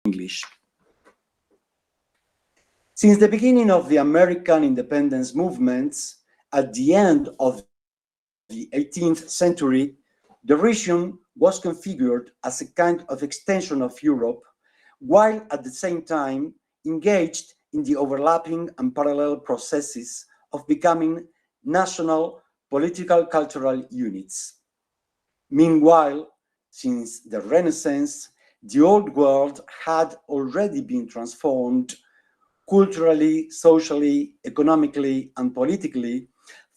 English. Since the beginning of the American independence movements at the end of the 18th century, the region was configured as a kind of extension of Europe, while at the same time engaged in the overlapping and parallel processes of becoming national political cultural units. Meanwhile, since the Renaissance, the old world had already been transformed culturally, socially, economically, and politically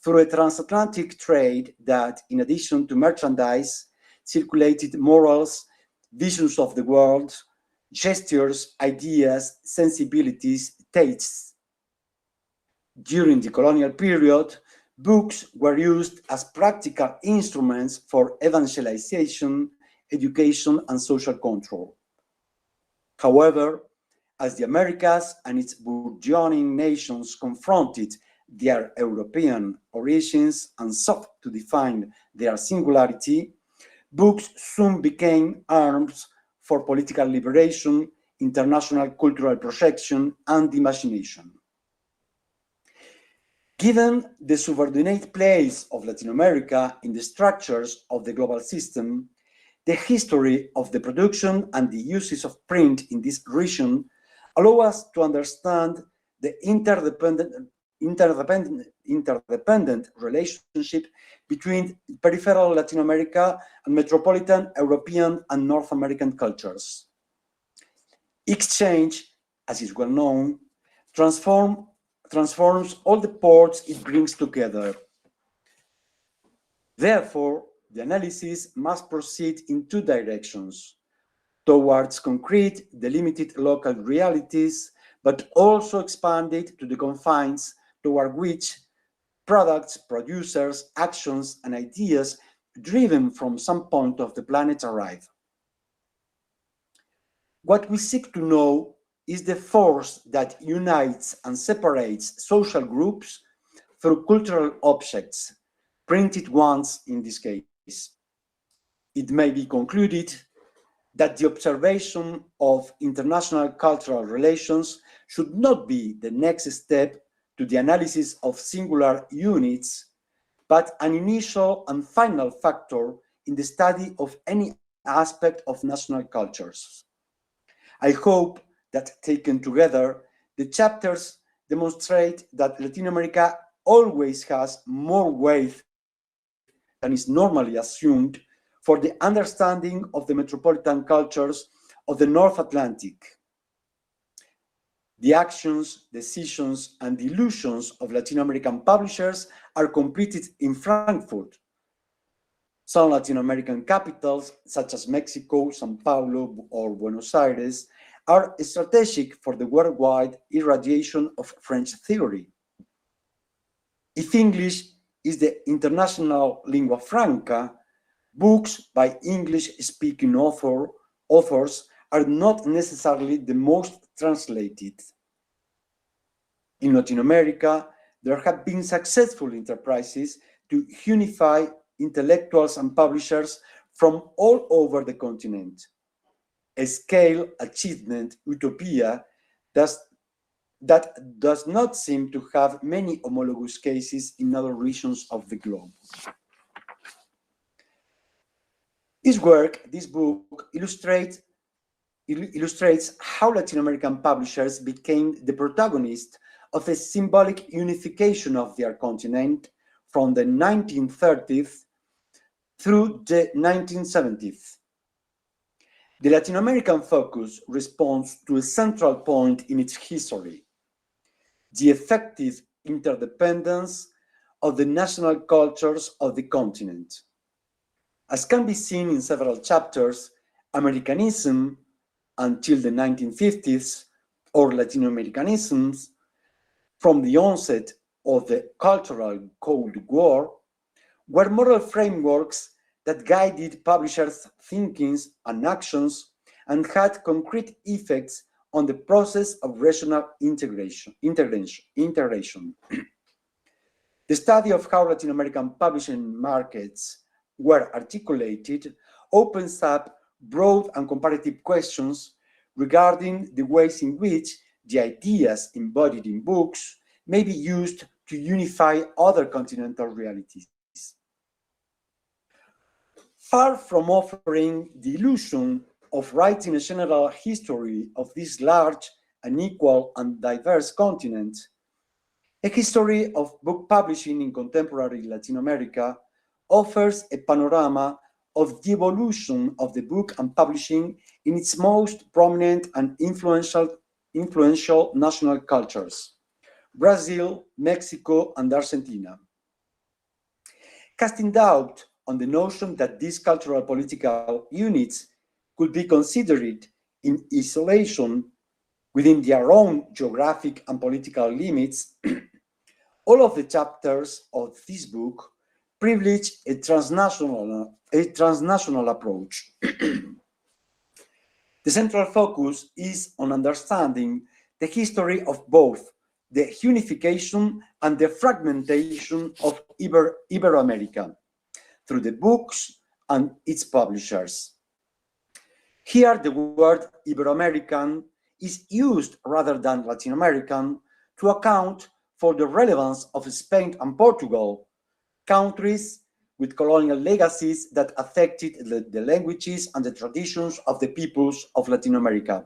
through a transatlantic trade that, in addition to merchandise, circulated morals, visions of the world, gestures, ideas, sensibilities, tastes. During the colonial period, books were used as practical instruments for evangelization, education, and social control. However, as the Americas and its burgeoning nations confronted their European origins and sought to define their singularity, books soon became arms for political liberation, international cultural projection, and imagination. Given the subordinate place of Latin America in the structures of the global system, the history of the production and the uses of print in this region allow us to understand the interdependent relationship between peripheral Latin America and metropolitan European and North American cultures. Exchange, as is well known, transforms all the parts it brings together. Therefore, the analysis must proceed in two directions: towards concrete, delimited local realities, but also expanded to the confines toward which products, producers, actions, and ideas driven from some point of the planet arrive. What we seek to know is the force that unites and separates social groups through cultural objects, printed ones in this case. It may be concluded that the observation of international cultural relations should not be the next step to the analysis of singular units, but an initial and final factor in the study of any aspect of national cultures. I hope that, taken together, the chapters demonstrate that Latin America always has more weight than is normally assumed for the understanding of the metropolitan cultures of the North Atlantic. The actions, decisions, and illusions of Latin American publishers are completed in Frankfurt. Some Latin American capitals, such as Mexico, São Paulo, or Buenos Aires, are strategic for the worldwide irradiation of French theory. If English is the international lingua franca, books by English-speaking authors are not necessarily the most translated. In Latin America, there have been successful enterprises to unify intellectuals and publishers from all over the continent. A scale achievement utopia that does not seem to have many homologous cases in other regions of the globe. This book illustrates how Latin American publishers became the protagonists of a symbolic unification of their continent from the 1930s through the 1970s. The Latin American focus responds to a central point in its history: the effective interdependence of the national cultures of the continent. As can be seen in several chapters, Americanism until the 1950s, or Latino-Americanisms, from the onset of the cultural Cold War, were moral frameworks that guided publishers' thinkings and actions and had concrete effects on the process of regional integration. The study of how Latin American publishing markets were articulated opens up broad and comparative questions regarding the ways in which the ideas embodied in books may be used to unify other continental realities. Far from offering the illusion of writing a general history of this large, unequal, and diverse continent, a history of book publishing in contemporary Latin America offers a panorama of the evolution of the book and publishing in its most prominent and influential national cultures, Brazil, Mexico, and Argentina. Casting doubt on the notion that these cultural political units could be considered in isolation within their own geographic and political limits, all of the chapters of this book privilege a transnational approach. The central focus is on understanding the history of both the unification and the fragmentation of Iberoamerica through the books and its publishers. Here, the word Ibero-American is used rather than Latin American to account for the relevance of Spain and Portugal, countries with colonial legacies that affected the languages and the traditions of the peoples of Latin America.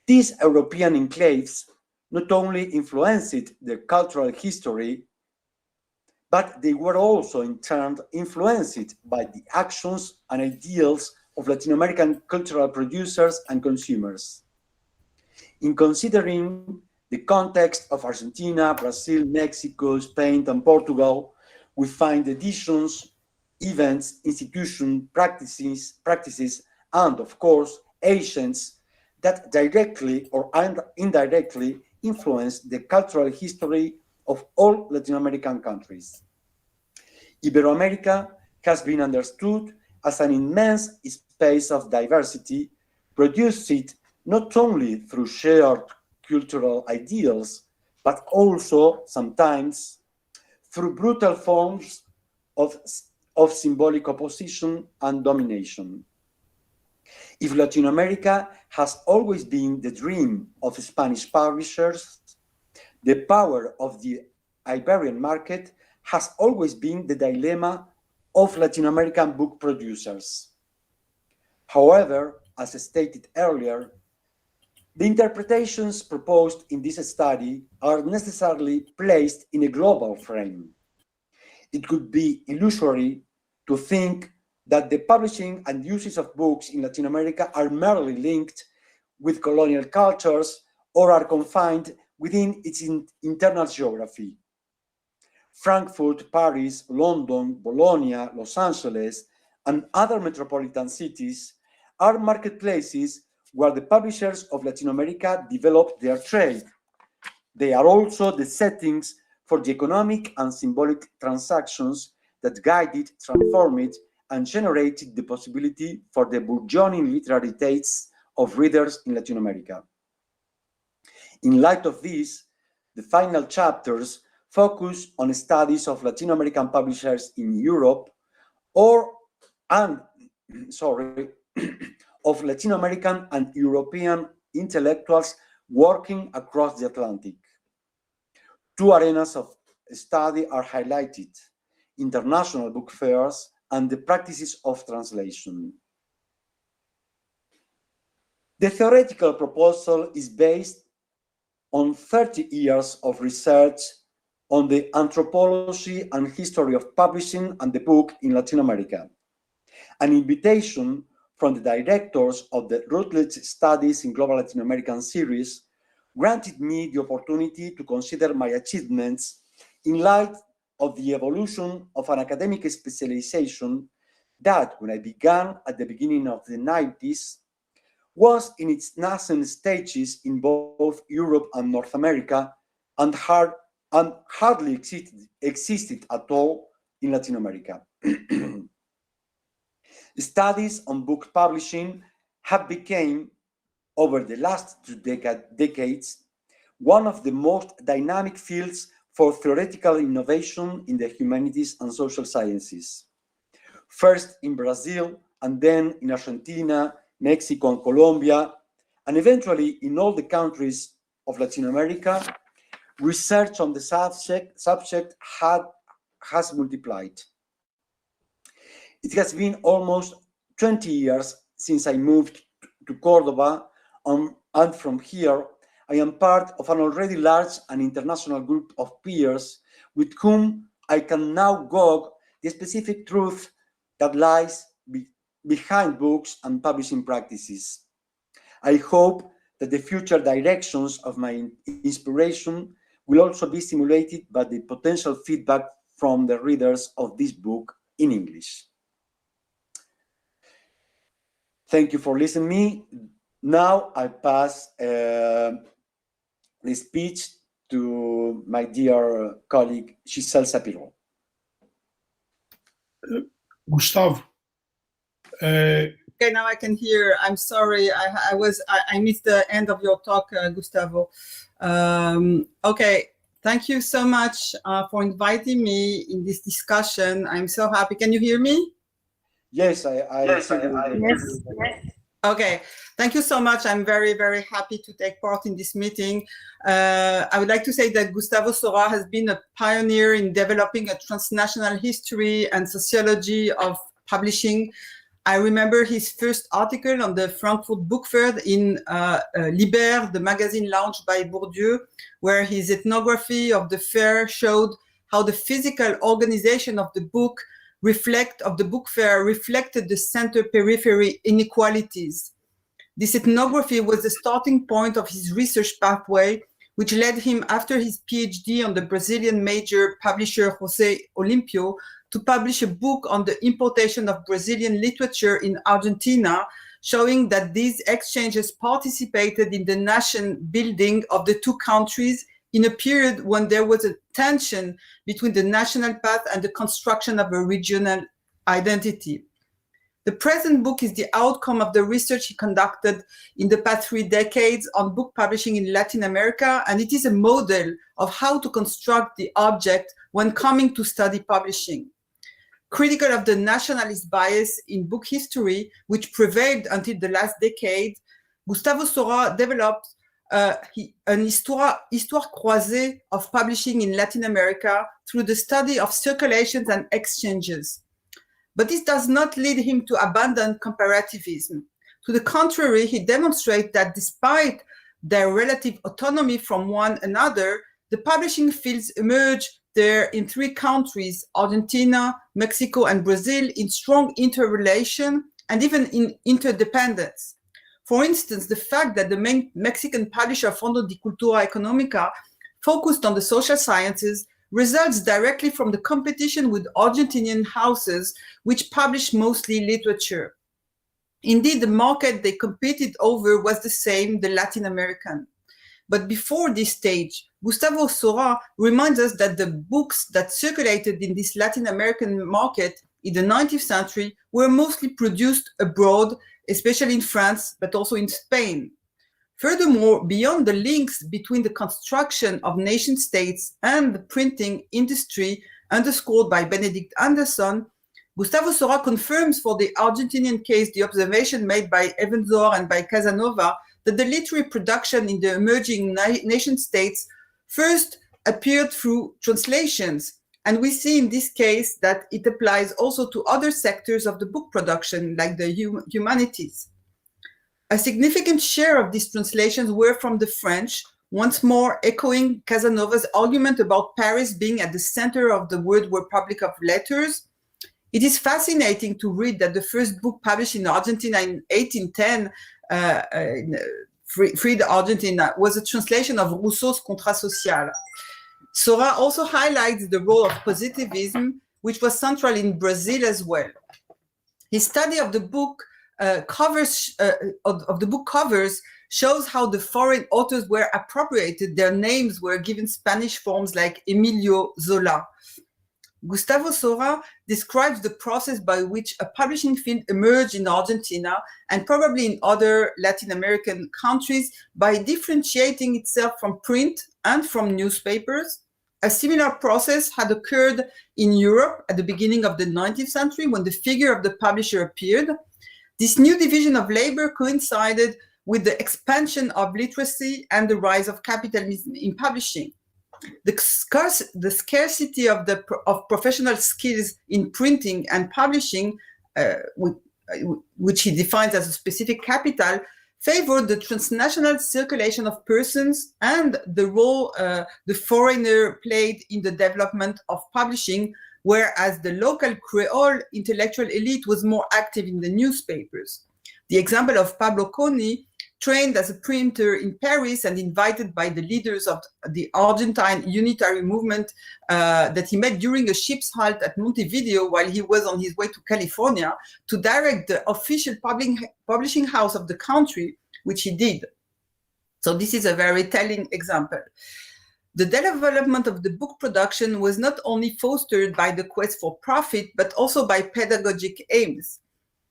These European enclaves not only influenced their cultural history, but they were also in turn influenced by the actions and ideals of Latin American cultural producers and consumers. In considering the context of Argentina, Brazil, Mexico, Spain, and Portugal, we find editions, events, institutions, practices, and of course, agents that directly or indirectly influence the cultural history of all Latin American countries. Iberoamerica has been understood as an immense space of diversity, produced not only through shared cultural ideals, but also sometimes through brutal forms of symbolic opposition and domination. If Latin America has always been the dream of Spanish publishers, the power of the Iberian market has always been the dilemma of Latin American book producers. However, as stated earlier, the interpretations proposed in this study are necessarily placed in a global frame. It could be illusory to think that the publishing and uses of books in Latin America are merely linked with colonial cultures or are confined within its internal geography. Frankfurt, Paris, London, Bologna, Los Angeles, and other metropolitan cities are marketplaces where the publishers of Latin America developed their trade. They are also the settings for the economic and symbolic transactions that guided, transformed, and generated the possibility for the burgeoning literary tastes of readers in Latin America. In light of this, the final chapters focus on studies of Latin American publishers in Europe of Latin American and European intellectuals working across the Atlantic. Two arenas of study are highlighted: international book fairs and the practices of translation. The theoretical proposal is based on 30 years of research on the anthropology and history of publishing and the book in Latin America. An invitation from the directors of the Routledge Studies in Global Latin American series granted me the opportunity to consider my achievements in light of the evolution of an academic specialization that, when I began at the beginning of the 90s, was in its nascent stages in both Europe and North America and hardly existed at all in Latin America. Studies on book publishing have become, over the last 2 decades, one of the most dynamic fields for theoretical innovation in the humanities and social sciences. First in Brazil, and then in Argentina, Mexico, and Colombia, and eventually in all the countries of Latin America, research on the subject has multiplied. It has been almost 20 years since I moved to Cordoba, and from here, I am part of an already large and international group of peers with whom I can now gauge the specific truth that lies behind books and publishing practices. I hope that the future directions of my inspiration will also be stimulated by the potential feedback from the readers of this book in English. Thank you for listening to me. Now I pass the speech to my dear colleague, Gisèle Sapiro. Gustavo. Okay, now I can hear. I'm sorry, I missed the end of your talk, Gustavo. Okay, thank you so much for inviting me in this discussion. I'm so happy. Can you hear me? Yes, Yes. Okay, thank you so much. I'm very, very happy to take part in this meeting. I would like to say that Gustavo Sorá has been a pioneer in developing a transnational history and sociology of publishing. I remember his first article on the Frankfurt Book Fair in Liber, the magazine launched by Bourdieu, where his ethnography of the fair showed how the physical organization of the book reflected the center-periphery inequalities. This ethnography was the starting point of his research pathway, which led him, after his PhD on the Brazilian major publisher José Olímpio, to publish a book on the importation of Brazilian literature in Argentina, showing that these exchanges participated in the nation building of the two countries in a period when there was a tension between the national path and the construction of a regional identity. The present book is the outcome of the research he conducted in the past 3 decades on book publishing in Latin America, and it is a model of how to construct the object when coming to study publishing. Critical of the nationalist bias in book history, which prevailed until the last decade, Gustavo Sorá developed an histoire croisée of publishing in Latin America through the study of circulations and exchanges. But this does not lead him to abandon comparativism. To the contrary, he demonstrates that despite their relative autonomy from one another, the publishing fields emerge there in 3 countries, Argentina, Mexico, and Brazil, in strong interrelation and even in interdependence. For instance, the fact that the main Mexican publisher Fondo de Cultura Económica focused on the social sciences results directly from the competition with Argentinian houses, which publish mostly literature. Indeed, the market they competed over was the same, the Latin American. But before this stage, Gustavo Sorá reminds us that the books that circulated in this Latin American market in the 19th century were mostly produced abroad, especially in France, but also in Spain. Furthermore, beyond the links between the construction of nation states and the printing industry underscored by Benedict Anderson, Gustavo Sorá confirms for the Argentinian case the observation made by Evenzor and by Casanova that the literary production in the emerging nation states first appeared through translations. And we see in this case that it applies also to other sectors of the book production, like the humanities. A significant share of these translations were from the French, once more echoing Casanova's argument about Paris being at the center of the World Republic of Letters. It is fascinating to read that the first book published in Argentina in 1810, Freed Argentina, was a translation of Rousseau's Contrat Social. Sorá also highlights the role of positivism, which was central in Brazil as well. His study of the book covers shows how the foreign authors were appropriated. Their names were given Spanish forms like Emilio Zola. Gustavo Sorá describes the process by which a publishing field emerged in Argentina and probably in other Latin American countries by differentiating itself from print and from newspapers. A similar process had occurred in Europe at the beginning of the 19th century when the figure of the publisher appeared. This new division of labor coincided with the expansion of literacy and the rise of capitalism in publishing. The scarcity of professional skills in printing and publishing, which he defines as a specific capital, favored the transnational circulation of persons and the role the foreigner played in the development of publishing, whereas the local Creole intellectual elite was more active in the newspapers. The example of Pablo Coni, trained as a printer in Paris and invited by the leaders of the Argentine unitary movement that he met during a ship's halt at Montevideo while he was on his way to California to direct the official publishing house of the country, which he did. So this is a very telling example. The development of the book production was not only fostered by the quest for profit, but also by pedagogic aims.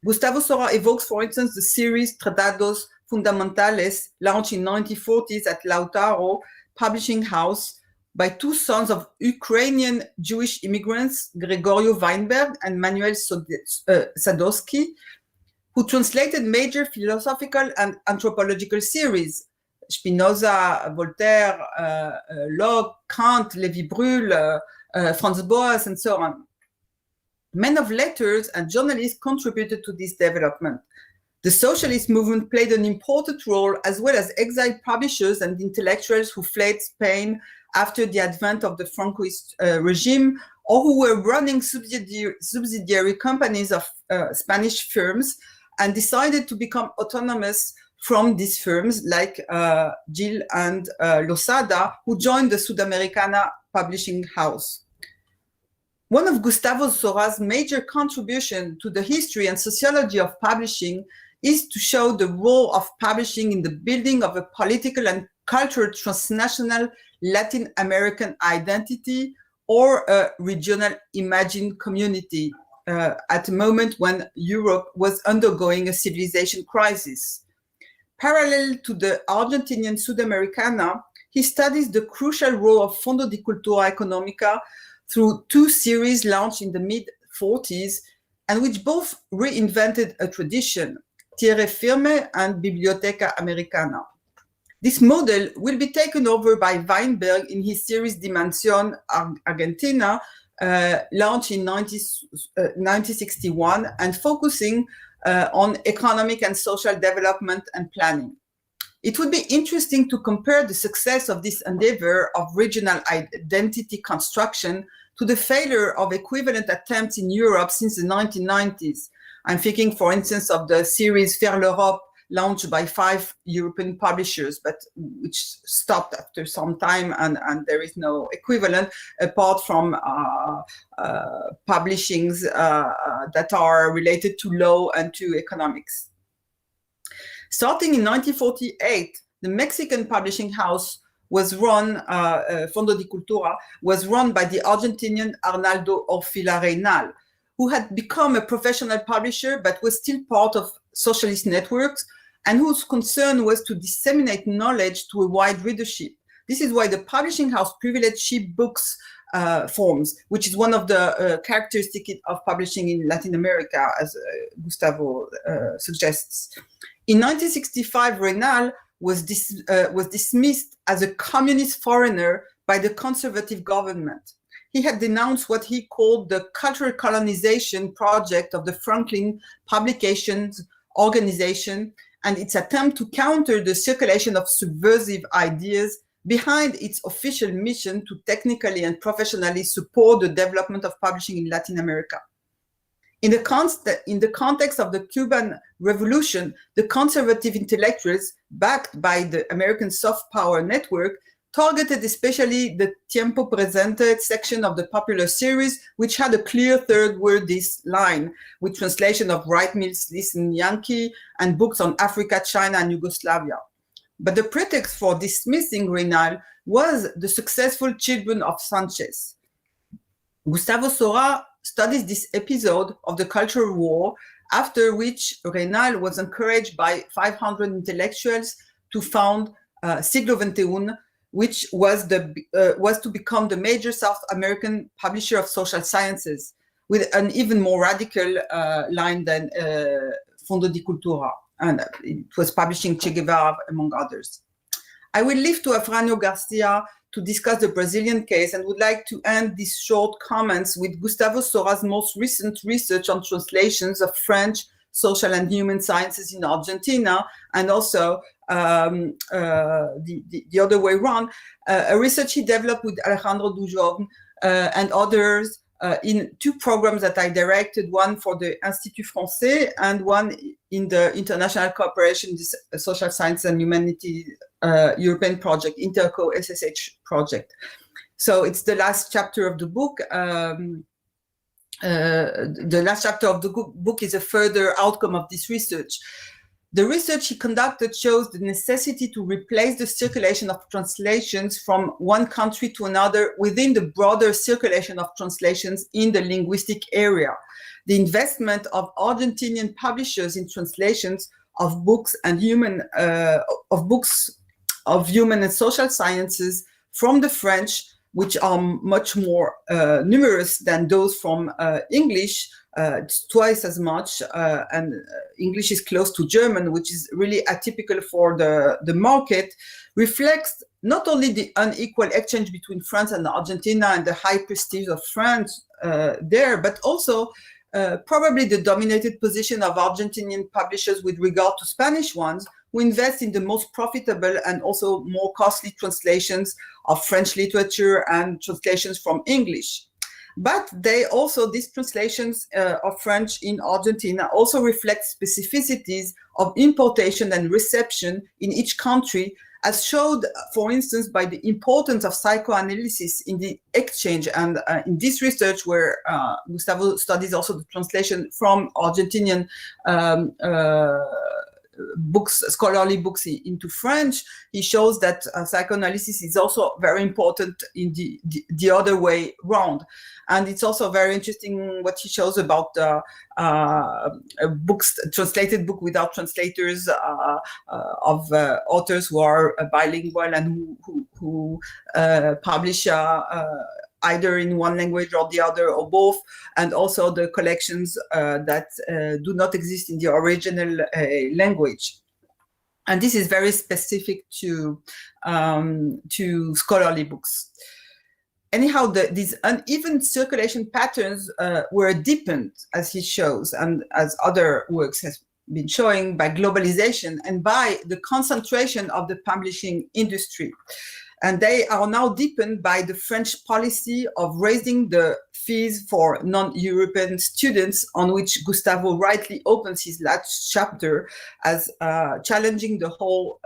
Gustavo Sorá evokes, for instance, the series Tratados Fundamentales, launched in 1940s at Lautaro Publishing House by two sons of Ukrainian Jewish immigrants, Gregorio Weinberg and Manuel Sadowski, who translated major philosophical and anthropological series, Spinoza, Voltaire, Locke, Kant, Lévi-Brühl, Franz Boas, and so on. Men of letters and journalists contributed to this development. The socialist movement played an important role, as well as exiled publishers and intellectuals who fled Spain after the advent of the Francoist regime, or who were running subsidiary companies of Spanish firms and decided to become autonomous from these firms, like Gil and Losada, who joined the Sudamericana publishing house. One of Gustavo Sorá's major contributions to the history and sociology of publishing is to show the role of publishing in the building of a political and cultural transnational Latin American identity or a regional imagined community at a moment when Europe was undergoing a civilization crisis. Parallel to the Argentinian Sudamericana, he studies the crucial role of Fondo de Cultura Económica through two series launched in the mid-40s and which both reinvented a tradition, Tierra Firme and Biblioteca Americana. This model will be taken over by Weinberg in his series Dimensión Argentina, launched in 1961 and focusing on economic and social development and planning. It would be interesting to compare the success of this endeavor of regional identity construction to the failure of equivalent attempts in Europe since the 1990s. I'm thinking, for instance, of the series Vers l'Europe, launched by 5 European publishers, but which stopped after some time, and there is no equivalent apart from publishings that are related to law and to economics. Starting in 1948, the Mexican publishing house was run, Fondo de Cultura, was run by the Argentinian Arnaldo Orfila Reynal, who had become a professional publisher but was still part of socialist networks and whose concern was to disseminate knowledge to a wide readership. This is why the publishing house privileged cheap books forms, which is one of the characteristics of publishing in Latin America, as Gustavo suggests. In 1965, Reynal was dismissed as a communist foreigner by the conservative government. He had denounced what he called the cultural colonization project of the Franklin Publications Organization and its attempt to counter the circulation of subversive ideas behind its official mission to technically and professionally support the development of publishing in Latin America. In the context of the Cuban Revolution, the conservative intellectuals, backed by the American soft power network, targeted especially the Tiempo Presente section of the popular series, which had a clear third word this line, with translation of Wright Mills' Listen Yankee and books on Africa, China, and Yugoslavia. But the pretext for dismissing Reynal was the successful Children of Sanchez. Gustavo Sorá studies this episode of the Cultural War, after which Reynal was encouraged by 500 intellectuals to found Siglo XXI, which was to become the major South American publisher of social sciences, with an even more radical line than Fondo de Cultura. and it was publishing Che Guevara, among others. I will leave to Afrânio Garcia to discuss the Brazilian case, and would like to end these short comments with Gustavo Sorá's most recent research on translations of French social and human sciences in Argentina, and also the other way around, a research he developed with Alejandro Dujovne and others in two programs that I directed, one for the Institut Français and one in the International Cooperation, Social Science and Humanity European project, Interco SSH project. So it's the last chapter of the book. The last chapter of the book is a further outcome of this research. The research he conducted shows the necessity to replace the circulation of translations from one country to another within the broader circulation of translations in the linguistic area. The investment of Argentinian publishers in translations of books and human and social sciences from the French, which are much more numerous than those from English. It's twice as much, and English is close to German, which is really atypical for the market, reflects not only the unequal exchange between France and Argentina and the high prestige of France there, but also probably the dominated position of Argentinian publishers with regard to Spanish ones, who invest in the most profitable and also more costly translations of French literature and translations from English. But these translations of French in Argentina also reflect specificities of importation and reception in each country, as showed, for instance, by the importance of psychoanalysis in the exchange. And in this research, where Gustavo studies also the translation from Argentinian books, scholarly books into French, he shows that psychoanalysis is also very important in the other way round. And it's also very interesting what he shows about books, translated book without translators of authors who are bilingual and who publish either in one language or the other or both, and also the collections that do not exist in the original language. And this is very specific to scholarly books. Anyhow, these uneven circulation patterns were deepened, as he shows, and as other works have been showing, by globalization and by the concentration of the publishing industry. And they are now deepened by the French policy of raising the fees for non-European students, on which Gustavo rightly opens his last chapter as challenging the whole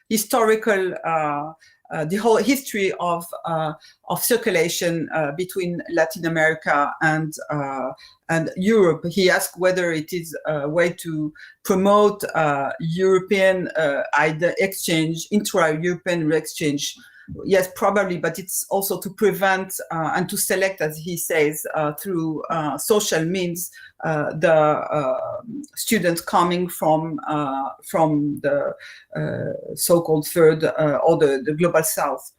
historical, the whole history of circulation between Latin America and Europe. He asked whether it is a way to promote European exchange, intra-European exchange. Yes, probably, but it's also to prevent and to select, as he says, through social means, the students coming from the so-called third or the global south.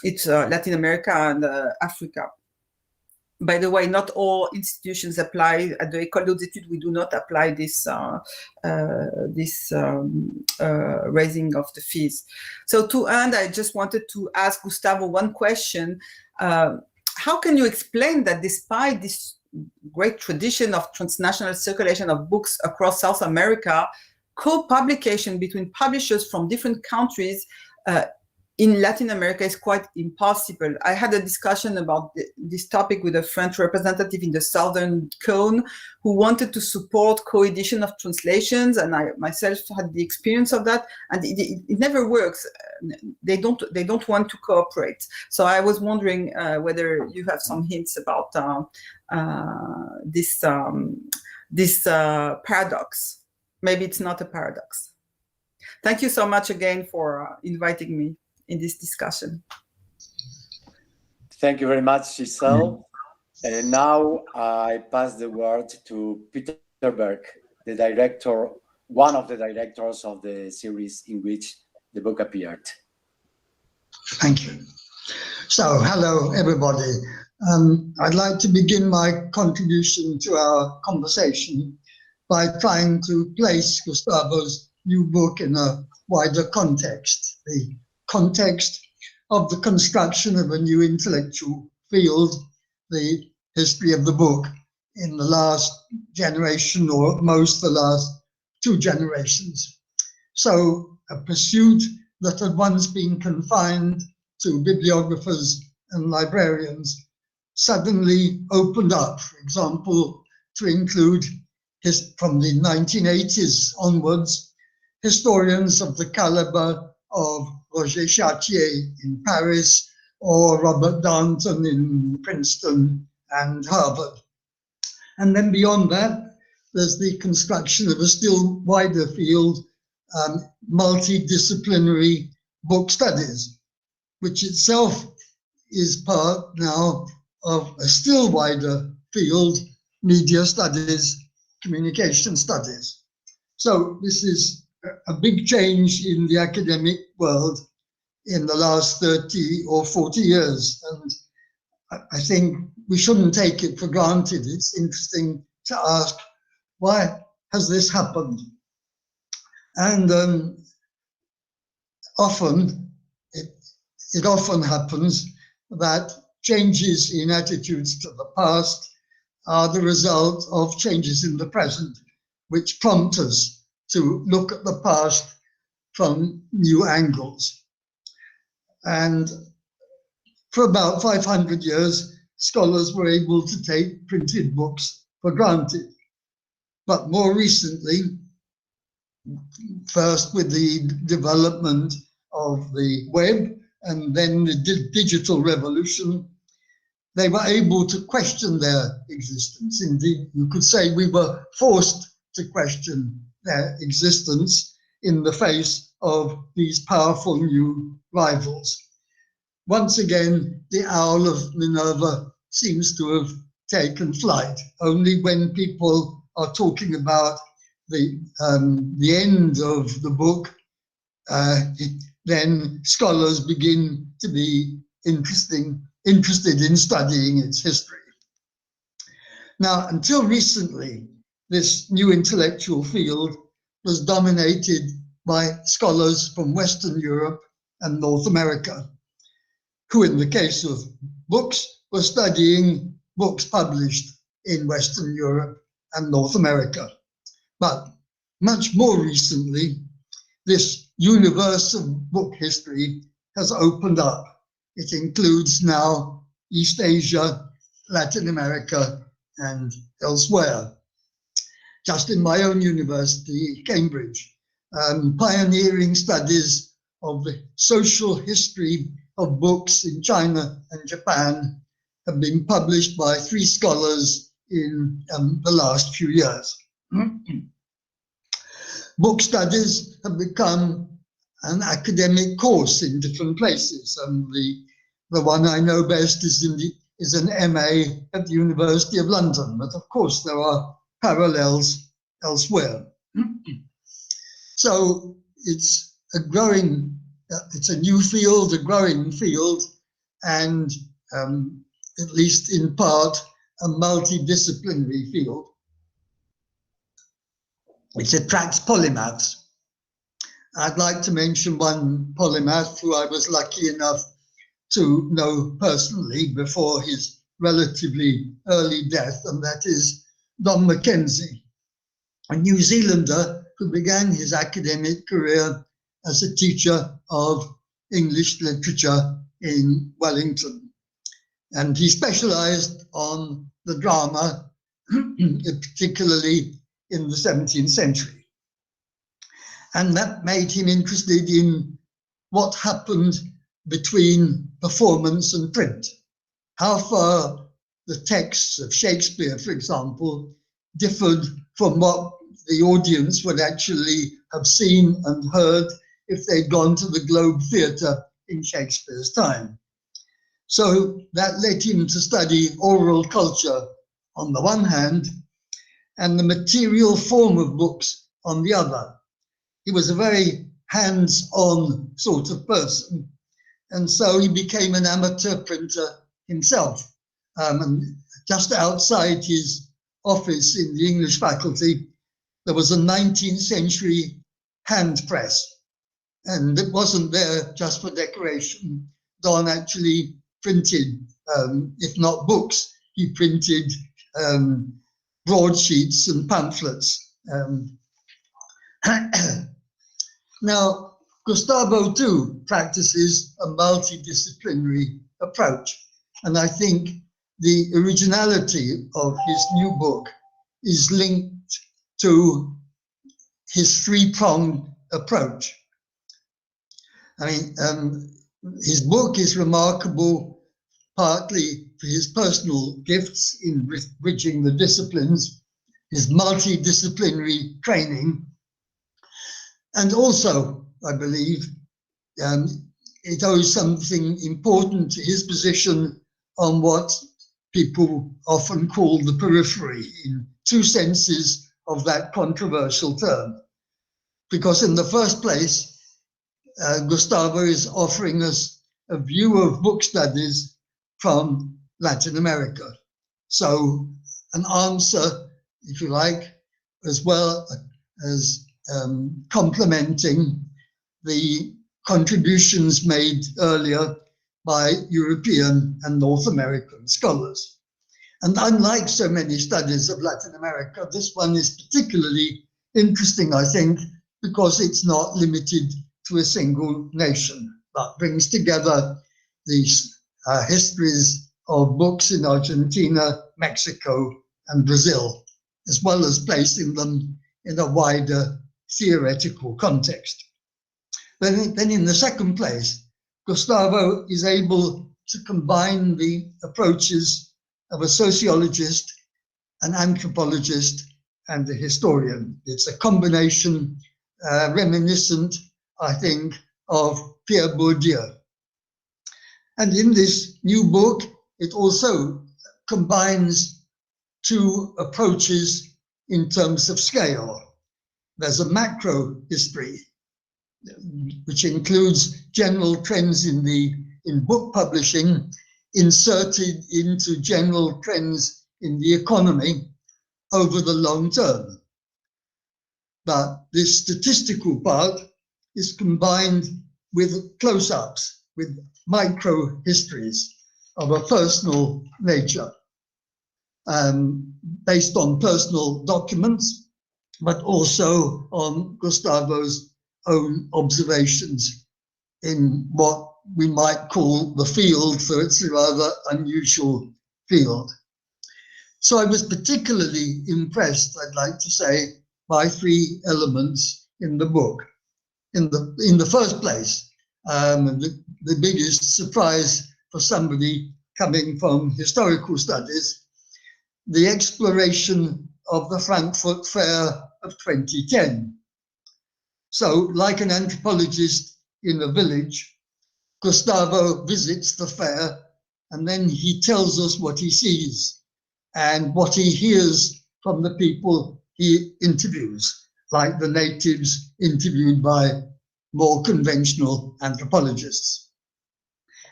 It's Latin America and Africa. By the way, not all institutions apply. At the École des Études, we do not apply this raising of the fees. So to end, I just wanted to ask Gustavo one question. How can you explain that despite this great tradition of transnational circulation of books across South America, co-publication between publishers from different countries in Latin America is quite impossible? I had a discussion about this topic with a French representative in the Southern Cone who wanted to support co-edition of translations, and I myself had the experience of that, and it never works. They don't want to cooperate. So I was wondering whether you have some hints about this paradox. Maybe it's not a paradox. Thank you so much again for inviting me in this discussion. Thank you very much, Gisèle. And now I pass the word to Peter Burke, the director, one of the directors of the series in which the book appeared. Thank you. So, hello, everybody. I'd like to begin my contribution to our conversation by trying to place Gustavo's new book in a wider context, the context of the construction of a new intellectual field, the history of the book in the last generation, or at most the last 2 generations. So a pursuit that had once been confined to bibliographers and librarians suddenly opened up, for example, to include from the 1980s onwards, historians of the caliber of Roger Chartier in Paris or Robert Darnton in Princeton and Harvard. And then beyond that, there's the construction of a still wider field, multidisciplinary book studies, which itself is part now of a still wider field, media studies, communication studies. So this is a big change in the academic world in the last 30 or 40 years. And I think we shouldn't take it for granted. It's interesting to ask, why has this happened? And it often happens that changes in attitudes to the past are the result of changes in the present, which prompt us to look at the past from new angles. And for about 500 years, scholars were able to take printed books for granted. But more recently, first with the development of the web and then the digital revolution, they were able to question their existence. Indeed, you could say we were forced to question their existence in the face of these powerful new rivals. Once again, the owl of Minerva seems to have taken flight. Only when people are talking about the end of the book, then scholars begin to be interested in studying its history. Now, until recently, this new intellectual field was dominated by scholars from Western Europe and North America, who in the case of books were studying books published in Western Europe and North America. But much more recently, this universe of book history has opened up. It includes now East Asia, Latin America, and elsewhere. Just in my own university, Cambridge, pioneering studies of the social history of books in China and Japan have been published by 3 scholars in the last few years. Book studies have become an academic course in different places, and the one I know best is an MA at the University of London, but of course there are parallels elsewhere. So it's a new field, a growing field, and at least in part, a multidisciplinary field. It attracts polymaths. I'd like to mention one polymath who I was lucky enough to know personally before his relatively early death, and that is Don Mackenzie, a New Zealander who began his academic career as a teacher of English literature in Wellington. And he specialized on the drama, particularly in the 17th century. And that made him interested in what happened between performance and print. How far the texts of Shakespeare, for example, differed from what the audience would actually have seen and heard if they'd gone to the Globe Theatre in Shakespeare's time. So that led him to study oral culture on the one hand, and the material form of books on the other. He was a very hands-on sort of person, and so he became an amateur printer himself. And just outside his office in the English faculty, there was a 19th century hand press. And it wasn't there just for decoration. Don actually printed, if not books, he printed broadsheets and pamphlets. Now, Gustavo too practices a multidisciplinary approach. And I think the originality of his new book is linked to his three-pronged approach. I mean, his book is remarkable partly for his personal gifts in bridging the disciplines, his multidisciplinary training, and also, I believe, it owes something important to his position on what people often call the periphery, in two senses of that controversial term. Because in the first place, Gustavo is offering us a view of book studies from Latin America. So an answer, if you like, as well as complementing the contributions made earlier by European and North American scholars. And unlike so many studies of Latin America, this one is particularly interesting, I think, because it's not limited to a single nation, but brings together these histories of books in Argentina, Mexico, and Brazil, as well as placing them in a wider theoretical context. Then in the second place, Gustavo is able to combine the approaches of a sociologist, an anthropologist, and a historian. It's a combination reminiscent, I think, of Pierre Bourdieu. And in this new book, it also combines two approaches in terms of scale. There's a macro history, which includes general trends in book publishing, inserted into general trends in the economy over the long term. But this statistical part is combined with close-ups, with micro histories of a personal nature, based on personal documents, but also on Gustavo's own observations in what we might call the field, so it's a rather unusual field. So I was particularly impressed, I'd like to say, by three elements in the book. In the first place, the biggest surprise for somebody coming from historical studies, the exploration of the Frankfurt Fair of 2010. So, like an anthropologist in a village, Gustavo visits the fair and then he tells us what he sees and what he hears from the people he interviews, like the natives interviewed by more conventional anthropologists.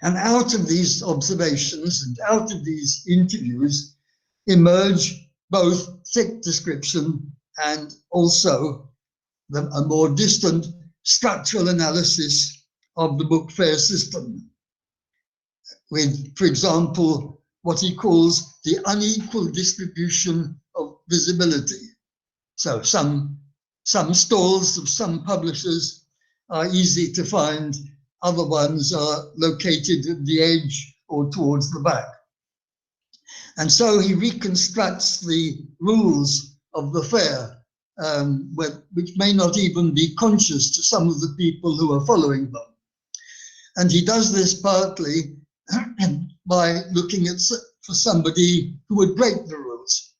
And out of these observations and out of these interviews emerge both thick description and also a more distant structural analysis of the book fair system, with, for example, what he calls the unequal distribution of visibility. So some stalls of some publishers are easy to find, other ones are located at the edge or towards the back. And so he reconstructs the rules of the fair, which may not even be conscious to some of the people who are following them. And he does this partly by looking for somebody who would break the rules.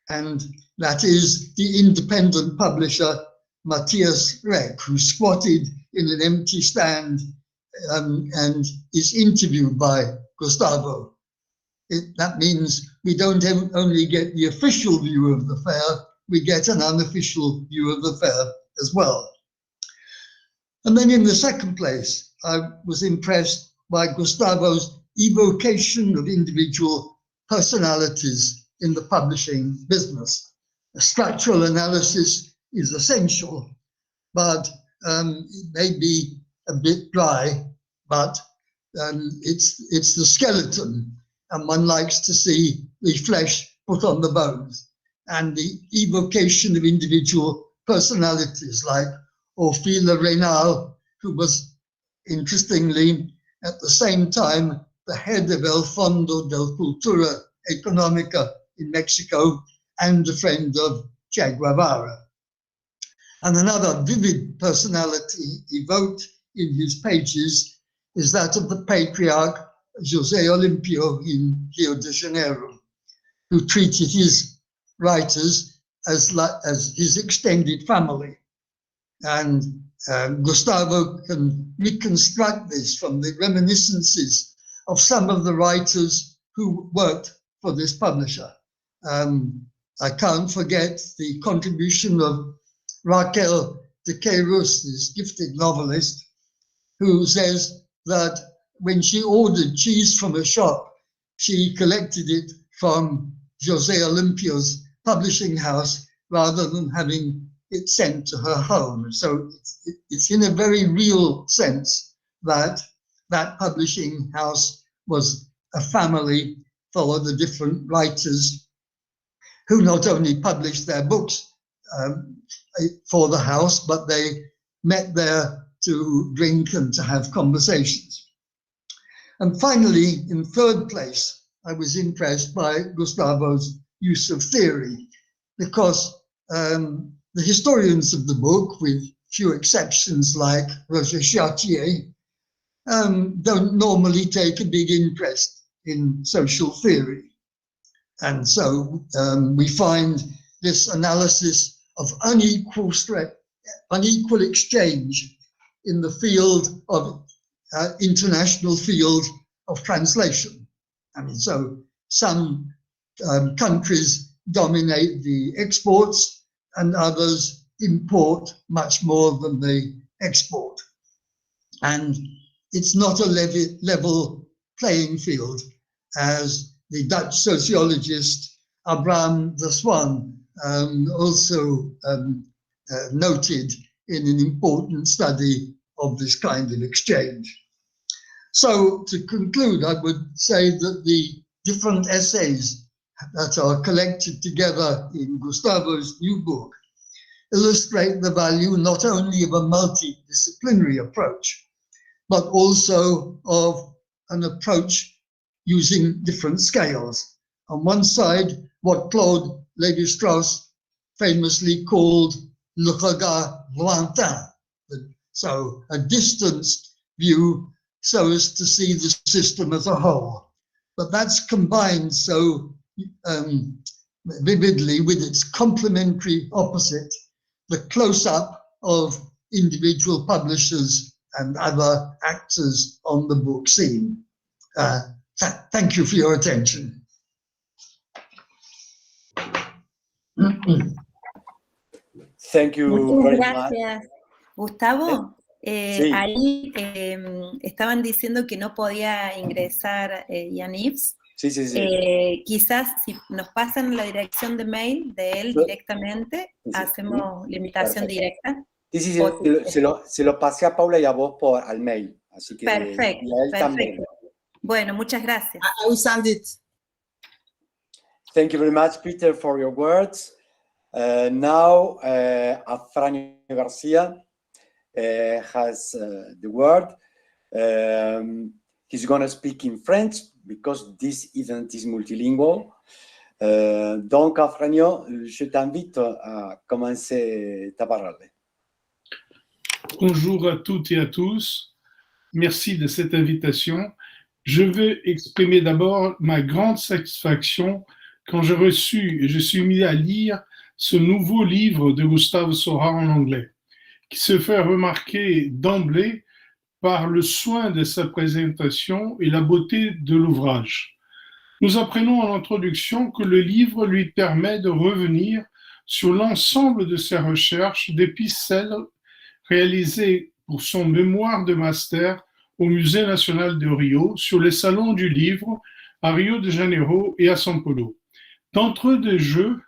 And that is the independent publisher, Matthias Reck, who squatted in an empty stand and is interviewed by Gustavo. That means we don't only get the official view of the fair, we get an unofficial view of the fair as well. And then in the second place, I was impressed by Gustavo's evocation of individual personalities in the publishing business. A structural analysis is essential, but it may be a bit dry, but it's the skeleton, and one likes to see the flesh put on the bones, and the evocation of individual personalities like Orfila Reynal, who was, interestingly, at the same time, the head of El Fondo de Cultura Económica in Mexico and a friend of Che Guevara. And another vivid personality evoked in his pages is that of the patriarch José Olimpio in Rio de Janeiro, who treated his writers as his extended family. And Gustavo can reconstruct this from the reminiscences of some of the writers who worked for this publisher. I can't forget the contribution of Raquel de Queiroz, this gifted novelist, who says that when she ordered cheese from a shop, she collected it from José Olimpio's publishing house rather than having it sent to her home. So it's in a very real sense that that publishing house was a family for the different writers who not only published their books for the house, but they met there to drink and to have conversations. And finally, in third place, I was impressed by Gustavo's use of theory, because the historians of the book, with few exceptions like Roger Chartier, don't normally take a big interest in social theory. And so we find this analysis of unequal exchange in the field of international field of translation. I mean, so some countries dominate the exports and others import much more than they export. And it's not a level playing field, as the Dutch sociologist Abraham de Swaan also noted in an important study of this kind of exchange. So to conclude, I would say that the different essays that are collected together in Gustavo's new book illustrate the value not only of a multidisciplinary approach, but also of an approach using different scales. On one side, what Claude Lévi-Strauss famously called le regard lointain, so a distanced view so as to see the system as a whole. But that's combined so vividly with its complementary opposite, the close-up of individual publishers and other actors on the book scene. Thank you for your attention. Thank you Muchas very gracias. much. Gustavo, Sí. ahí estaban diciendo que no podía ingresar Jean-Yves. Sí, sí, sí. Quizás si nos pasan la dirección de mail de él directamente, Sí. hacemos la invitación Perfecto. directa. Sí, sí, sí, se lo pasé a Paula y a vos al mail. Así que Perfecto, y a él también. Bueno, muchas gracias. I will send it. Thank you very much, Peter, for your words. Now, Afrânio Garcia has the word. He's going to speak in French because this event is multilingual. Donc, Afrânio, je t'invite à commencer ta parole. Bonjour à toutes et à tous. Merci de cette invitation. Je veux exprimer d'abord ma grande satisfaction quand j'ai reçu et je suis mis à lire ce nouveau livre de Gustavo Sorá en anglais, qui se fait remarquer d'emblée par le soin de sa présentation et la beauté de l'ouvrage. Nous apprenons en introduction que le livre lui permet de revenir sur l'ensemble de ses recherches depuis celles réalisées pour son mémoire de master au Musée national de Rio sur les salons du livre à Rio de Janeiro et à São Paulo. D'entre deux jeux,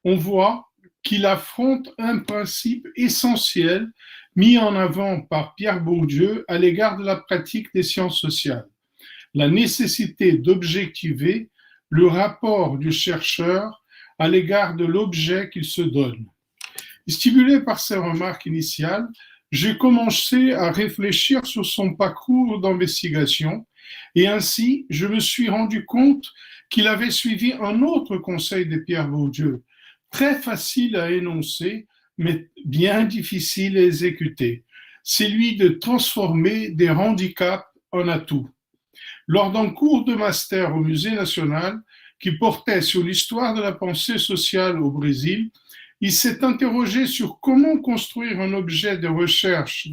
on voit qu'il affronte un principe essentiel mis en avant par Pierre Bourdieu à l'égard de la pratique des sciences sociales, la nécessité d'objectiver le rapport du chercheur à l'égard de l'objet qu'il se donne. Stimulé par ces remarques initiales, j'ai commencé à réfléchir sur son parcours d'investigation et ainsi je me suis rendu compte qu'il avait suivi un autre conseil de Pierre Bourdieu, très facile à énoncer, mais bien difficile à exécuter, celui de transformer des handicaps en atouts. Lors d'un cours de master au Musée national qui portait sur l'histoire de la pensée sociale au Brésil, il s'est interrogé sur comment construire un objet de recherche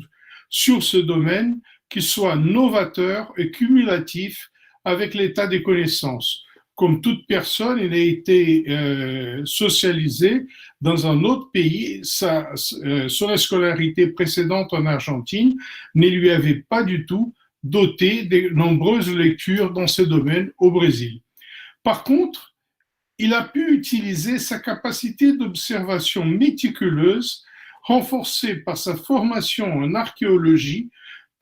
sur ce domaine qui soit novateur et cumulatif avec l'état des connaissances. Comme toute personne, il a été socialisé dans un autre pays. Son scolarité précédente en Argentine ne lui avait pas du tout doté de nombreuses lectures dans ce domaine au Brésil. Par contre, il a pu utiliser sa capacité d'observation méticuleuse, renforcée par sa formation en archéologie,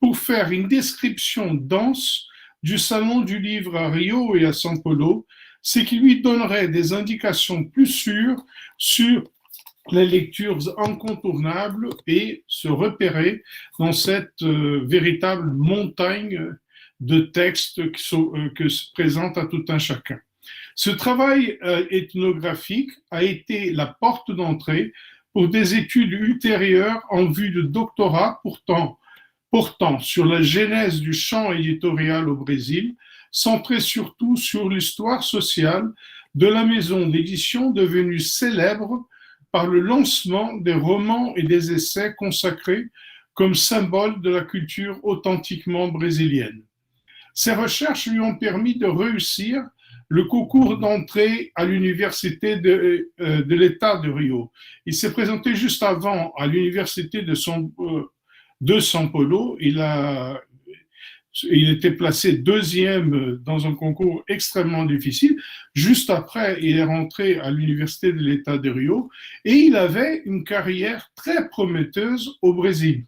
pour faire une description dense du Salon du livre à Rio et à São Paulo, ce qui lui donnerait des indications plus sûres sur les lectures incontournables et se repérer dans cette véritable montagne de textes que se présente à tout un chacun. Ce travail ethnographique a été la porte d'entrée pour des études ultérieures en vue de doctorat portant sur la genèse du champ éditorial au Brésil, centré surtout sur l'histoire sociale de la maison d'édition devenue célèbre par le lancement des romans et des essais consacrés comme symbole de la culture authentiquement brésilienne. Ces recherches lui ont permis de réussir le concours d'entrée à l'université de l'État de Rio. Il s'est présenté juste avant à l'université de São Paulo. Il était placé deuxième dans un concours extrêmement difficile. Juste après, il est rentré à l'université de l'État de Rio et il avait une carrière très prometteuse au Brésil.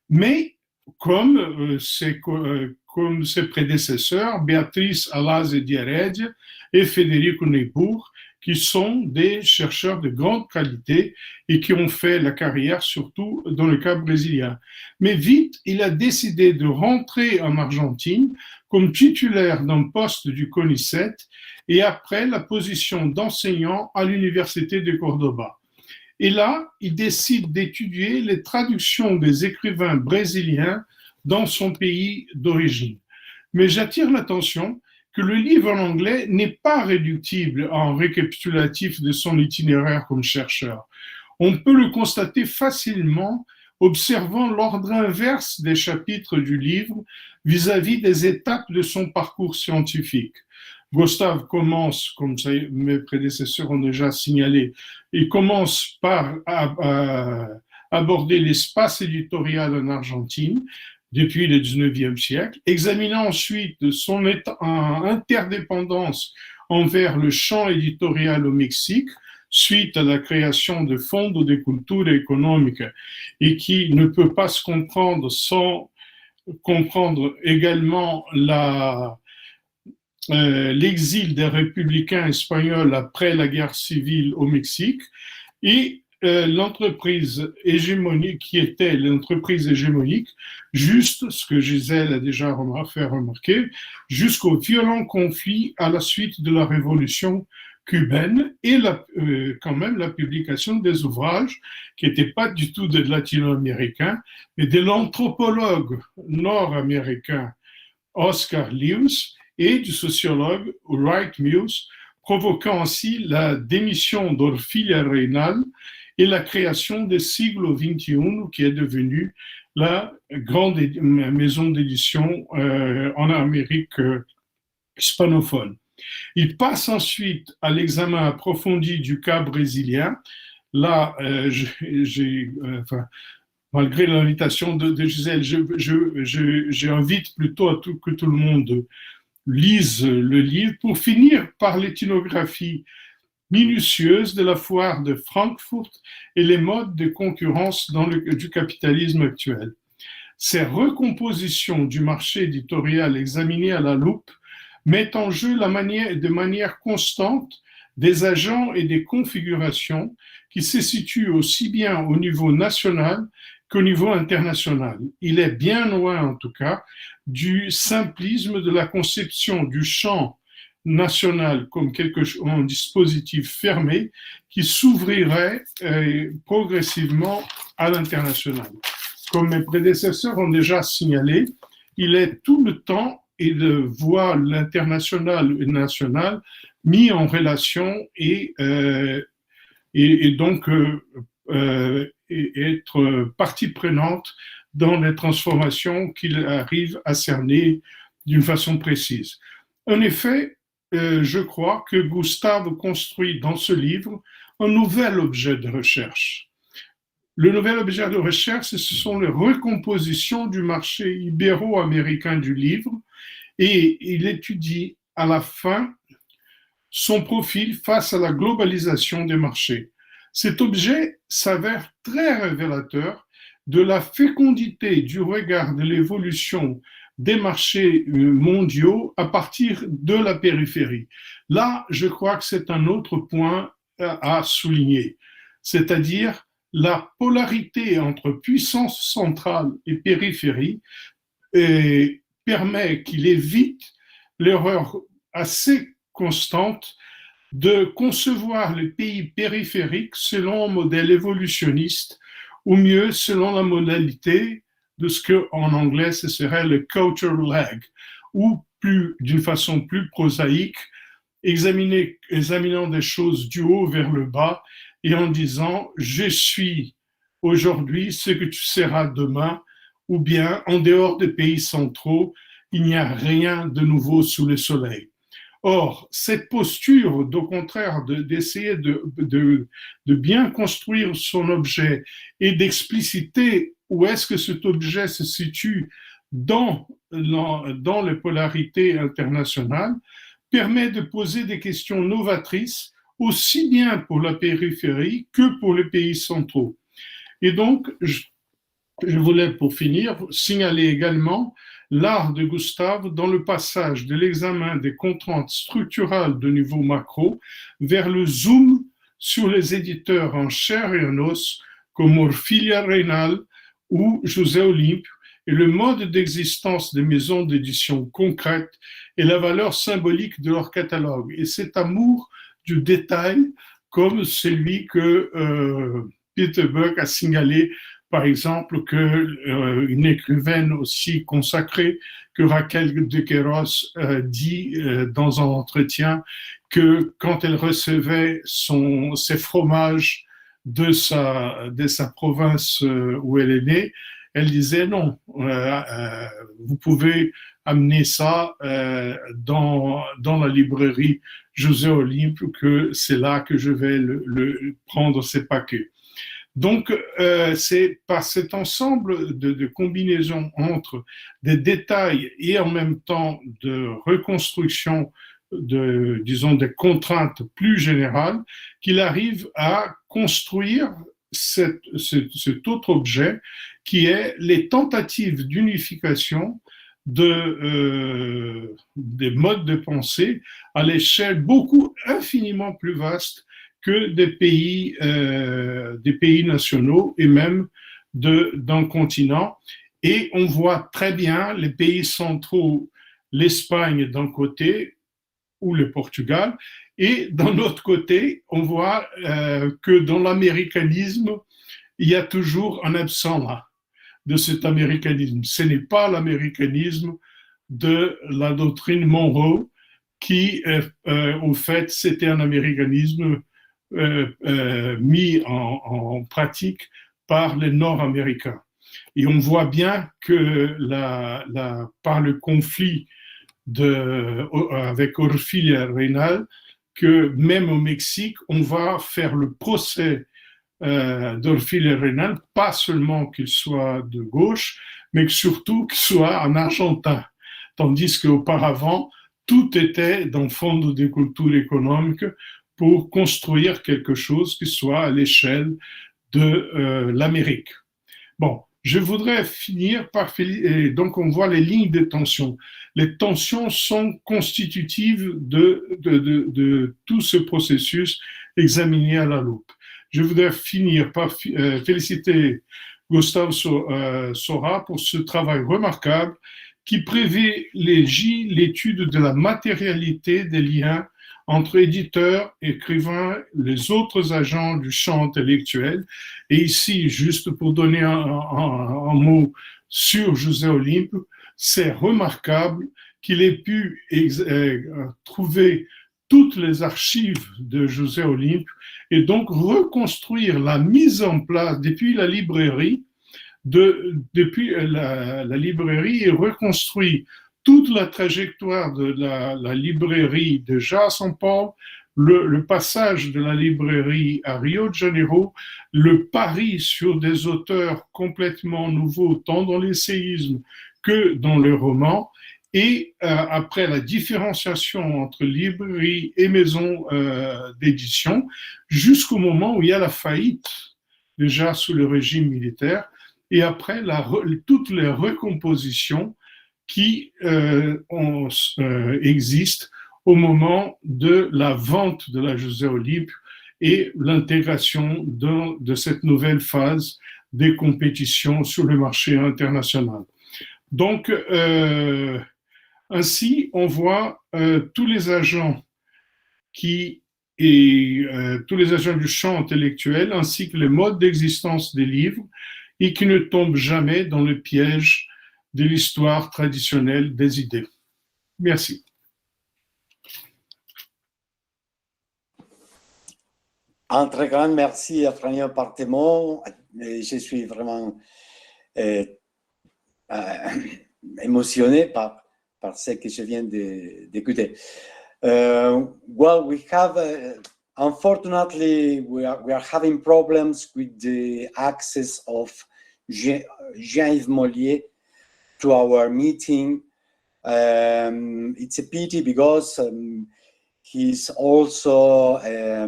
Mais comme ses prédécesseurs, Beatriz Alaz de Heredia et Federico Niebuhr, qui sont des chercheurs de grande qualité et qui ont fait la carrière surtout dans le cas brésilien. Mais vite, il a décidé de rentrer en Argentine comme titulaire d'un poste du CONICET et après la position d'enseignant à l'Université de Cordoba. Et là, il décide d'étudier les traductions des écrivains brésiliens dans son pays d'origine. Mais j'attire l'attention que le livre en anglais n'est pas réductible en récapitulatif de son itinéraire comme chercheur. On peut le constater facilement observant l'ordre inverse des chapitres du livre vis-à-vis des étapes de son parcours scientifique. Gustavo commence, comme mes prédécesseurs ont déjà signalé, il commence par aborder l'espace éditorial en Argentine depuis le 19e siècle, examinant ensuite son interdépendance envers le champ éditorial au Mexique, suite à la création de Fondo de Cultura Económica, et qui ne peut pas se comprendre sans comprendre également l'exil des républicains espagnols après la guerre civile au Mexique, et l'entreprise hégémonique qui était l'entreprise hégémonique, juste ce que Gisèle a déjà fait remarquer, jusqu'au violent conflit à la suite de la révolution cubaine et quand même la publication des ouvrages qui n'étaient pas du tout de latino-américains, mais de l'anthropologue nord-américain Oscar Lewis et du sociologue Wright Mills, provoquant ainsi la démission d'Orfilia Reynal et la création des Siglo XXI, qui est devenue la grande maison d'édition en Amérique hispanophone. Il passe ensuite à l'examen approfondi du cas brésilien. Là, malgré l'invitation de Gisèle, j'invite plutôt à que tout le monde lise le livre pour finir par l'ethnographie minutieuse de la foire de Francfort et les modes de concurrence du capitalisme actuel. Ces recompositions du marché éditorial examinées à la loupe mettent en jeu de manière constante des agents et des configurations qui se situent aussi bien au niveau national qu'au niveau international. Il est bien loin, en tout cas, du simplisme de la conception du champ national comme un dispositif fermé qui s'ouvrirait progressivement à l'international. Comme mes prédécesseurs ont déjà signalé, il est tout le temps et de voir l'international et le national mis en relation et donc être partie prenante dans les transformations qu'il arrive à cerner d'une façon précise. En effet, je crois que Gustavo construit dans ce livre un nouvel objet de recherche. Le nouvel objet de recherche, ce sont les recompositions du marché ibéro-américain du livre, et il étudie à la fin son profil face à la globalisation des marchés. Cet objet s'avère très révélateur de la fécondité du regard de l'évolution des marchés mondiaux à partir de la périphérie. Là, je crois que c'est un autre point à souligner, c'est-à-dire la polarité entre puissance centrale et périphérie permet qu'il évite l'erreur assez constante de concevoir les pays périphériques selon un modèle évolutionniste, ou mieux selon la modalité de ce qu'en anglais ce serait le culture lag, ou d'une façon plus prosaïque, examinant des choses du haut vers le bas et en disant « je suis aujourd'hui ce que tu seras demain », ou bien en dehors des pays centraux, il n'y a rien de nouveau sous le soleil. Or, cette posture, au contraire, d'essayer de bien construire son objet et d'expliciter où est-ce que cet objet se situe dans les polarités internationales, permet de poser des questions novatrices aussi bien pour la périphérie que pour les pays centraux. Et donc, je voulais, pour finir, signaler également l'art de Gustavo dans le passage de l'examen des contraintes structurales de niveau macro vers le zoom sur les éditeurs en chair et en os comme Orfilia Reynal ou José Olympe et le mode d'existence des maisons d'édition concrètes et la valeur symbolique de leur catalogue. Et cet amour du détail comme celui que Peter Burke a signalé, par exemple, qu'une écrivaine aussi consacrée que Raquel de Queiroz dit dans un entretien que quand elle recevait ses fromages de sa province où elle est née, elle disait non, vous pouvez amener ça dans la librairie José Olympe, que c'est là que je vais prendre ces paquets. Donc, c'est par cet ensemble de combinaisons entre des détails et en même temps de reconstruction disons, des contraintes plus générales qu'il arrive à construire cet autre objet qui est les tentatives d'unification des modes de pensée à l'échelle infiniment plus vaste que des pays nationaux et même d'un continent. Et on voit très bien les pays centraux, l'Espagne d'un côté ou le Portugal, et d'un autre côté, on voit que dans l'américanisme, il y a toujours un absent là, de cet américanisme. Ce n'est pas l'américanisme de la doctrine Monroe qui, au fait, c'était un américanisme mis en pratique par les Nord-Américains. Et on voit bien que par le conflit avec Orfilia Reynal, que même au Mexique, on va faire le procès d'Orfilia Reynal, pas seulement qu'il soit de gauche, mais que surtout qu'il soit un argentin. Tandis qu'auparavant, tout était dans le fond de culture économique pour construire quelque chose qui soit à l'échelle de l'Amérique. Bon, je voudrais finir par... Et donc, on voit les lignes de tension. Les tensions sont constitutives de tout ce processus examiné à la loupe. Je voudrais finir par féliciter Gustavo Sorá pour ce travail remarquable qui privilégie l'étude de la matérialité des liens entre éditeurs, écrivains, les autres agents du champ intellectuel. Et ici, juste pour donner un mot sur José Olympe, c'est remarquable qu'il ait pu trouver toutes les archives de José Olympe et donc reconstruire la mise en place depuis la librairie. Depuis la librairie, il reconstruit toute la trajectoire de la librairie déjà à São Paulo, le passage de la librairie à Rio de Janeiro, le pari sur des auteurs complètement nouveaux, tant dans l'essayisme que dans le roman, et après la différenciation entre librairie et maison d'édition, jusqu'au moment où il y a la faillite, déjà sous le régime militaire, et après toutes les recompositions qui existent au moment de la vente de la José Olympe et l'intégration de cette nouvelle phase des compétitions sur le marché international. Donc, ainsi, on voit tous les agents tous les agents du champ intellectuel ainsi que les modes d'existence des livres et qui ne tombent jamais dans le piège de l'histoire traditionnelle des idées. Merci. Un très grand merci, Afrânio, par tes mots. Je suis vraiment émotionné par ce que je viens d'écouter. Well, we have, unfortunately, we are having problems with the access of Jean-Yves Mollier to our meeting. It's a pity because he's also a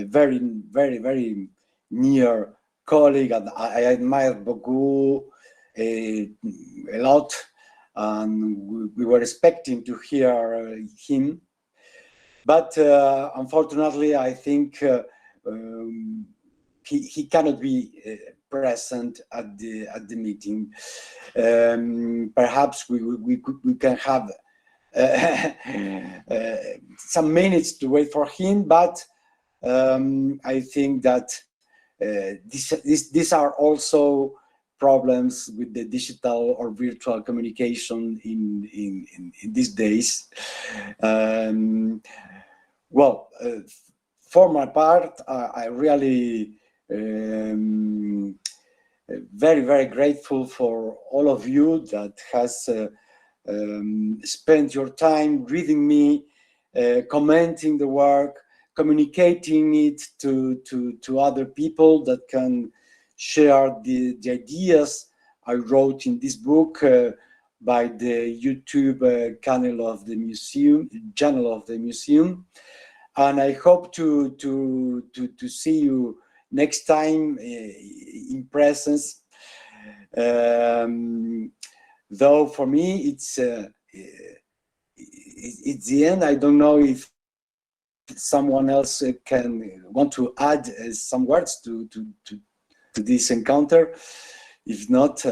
very, very, very near colleague, and I admire beaucoup a lot, and we were expecting to hear him. But unfortunately, I think he cannot be present at the meeting. Perhaps we can have some minutes to wait for him, but I think that these are also problems with the digital or virtual communication in these days. Well, for my part, I really very, very grateful for all of you that has spent your time reading me, commenting the work, communicating it to other people that can share the ideas I wrote in this book by the YouTube channel of the museum, and I hope to see you next time in presence. Though for me it's the end. I don't know if someone else want to add some words to this encounter. If not,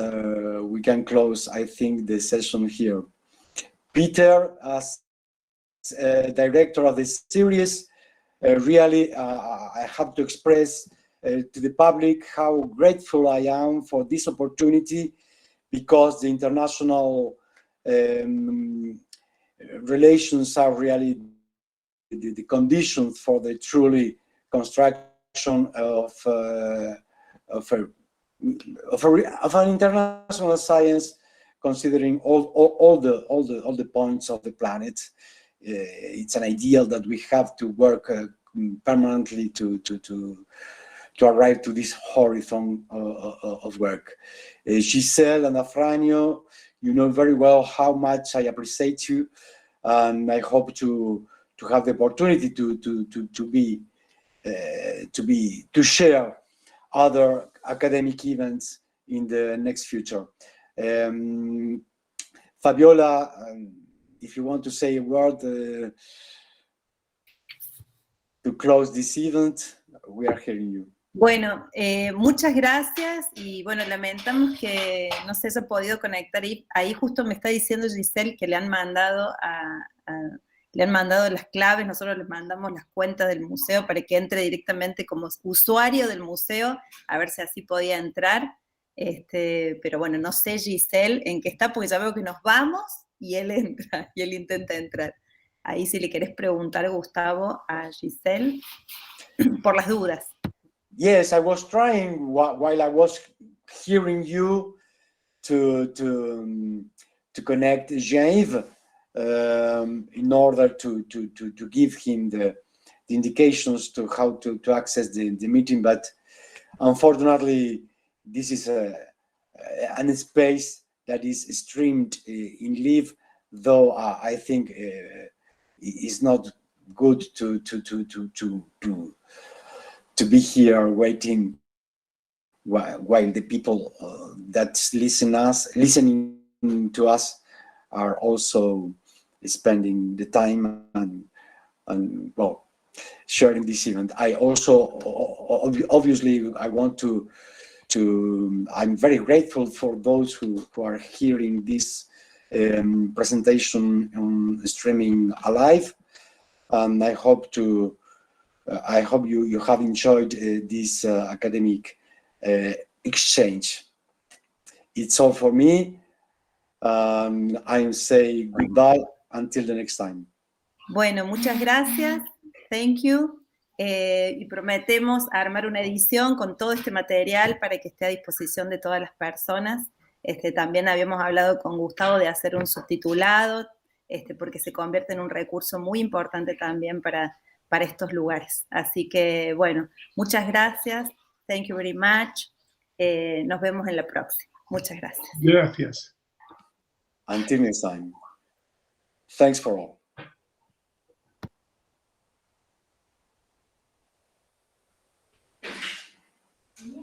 we can close, I think, the session here. Peter, as director of the series, really I have to express to the public how grateful I am for this opportunity, because the international relations are really the conditions for the truly construction of an international science, considering all the points of the planet. It's an ideal that we have to work permanently to arrive to this horizon of work. Gisèle and Afrânio, you know very well how much I appreciate you, and I hope to have the opportunity to share other academic events in the next future. Fabiola, if you want to say a word to close this event, we are hearing you. Bueno, muchas gracias y bueno, lamentamos que no se haya podido conectar ahí justo me está diciendo Gisèle que le han mandado las claves, nosotros les mandamos las cuentas del museo para que entre directamente como usuario del museo, a ver si así podía entrar, pero bueno, no sé Gisèle en qué está, porque ya veo que nos vamos y él entra, y él intenta entrar. Ahí si le querés preguntar, Gustavo, a Gisèle, por las dudas. Yes, I was trying while I was hearing you to connect Jean-Yves in order to give him the indications to how to access the meeting, but unfortunately this is a space that is streamed in live, though I think it's not good to be here waiting while the people that's listening to us are also spending the time and well, sharing this event. I also obviously I want to I'm very grateful for those who are hearing this presentation on streaming alive, and I hope you have enjoyed this academic exchange. It's all for me. I say goodbye until the next time. Bueno, muchas gracias. Thank you. Y prometemos armar una edición con todo este material para que esté a disposición de todas las personas. También habíamos hablado con Gustavo de hacer un subtitulado, porque se convierte en un recurso muy importante también para estos lugares. Así que, bueno, muchas gracias. Thank you very much. Nos vemos en la próxima. Muchas gracias. Gracias. Until next time. Thanks for all.